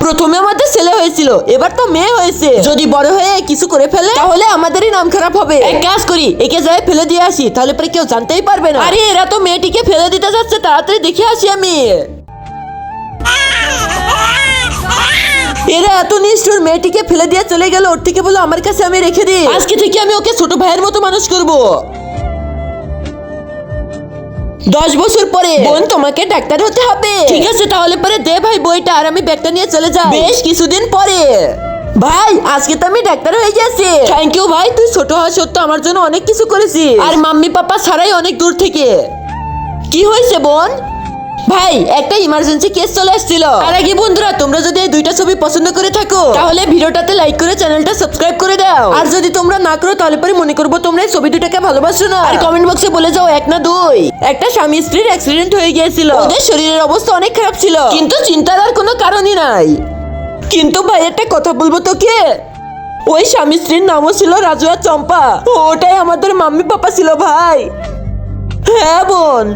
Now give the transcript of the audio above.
প্রথমে আমাদের ছেলে হয়েছিল, এবার তো মেয়ে হয়েছে। যদি বড় হয়ে কিছু করে ফেলে তাহলে আমাদেরই নাম খারাপ হবে। এক কাজ করি, একে যাই ফেলে দিয়ে আসি, তাহলে পরে কেউ জানতেই পারবে না। আরে এরা তো মেয়েটিকে ফেলে দিতে যাচ্ছে, তাড়াতাড়ি দেখে আসি আমি। এরা এত নিষ্ঠুর, মেয়েটিকে ফেলে দিয়ে চলে গেল। ওর থেকে বলো আমার কাছে আমি রেখে দিই, আজকে থেকে আমি ওকে ছোট ভাইয়ের মতো মানুষ করব। 10 বছর পরে বোন তোমাকে ডাক্তার হতে হবে। ঠিক আছে, তাহলে পরে দে ভাই বইটা, আর আমি ব্যাগটা নিয়ে চলে যাই। বেশ কিছুদিন পরে ভাই, আজকে তো আমি ডাক্তার হয়ে গেছি। থ্যাংক ইউ ভাই, তুই ছোট হওয়া সত্ত্বেও আমার জন্য অনেক কিছু করেছিস, আর মাম্মি পাপা ছাড়াই অনেক দূর থেকে। কি হয়েছে বোন? ভাই একটা ইমার্জেন্সি কেস চলে আসছিল। আর আগে বন্ধুরা, তোমরা যদি এই দুইটা ছবি পছন্দ করে থাকো তাহলে ভিডিওটাতে লাইক করে চ্যানেলটা সাবস্ক্রাইব করে দাও। আর যদি তোমরা না করো তাহলে পরে মনে করবো তোমরা এই ছবি দুটাকে ভালোবাসো না। আর কমেন্ট বক্সে বলে যাও 1 না 2। একটা স্বামী স্ত্রীর অ্যাক্সিডেন্ট হয়ে গিয়েছিল, ওদের শরীরের অবস্থা অনেক খারাপ ছিল, কিন্তু চিন্তার আর কোনো কারণই নাই। কিন্তু ভাই একটা কথা বলবো তোকে, ওই স্বামী স্ত্রীর নামও ছিল রাজু আর চম্পা। ওটাই আমাদের মাম্মি পাপা ছিল ভাই। হ্যাঁ বোন।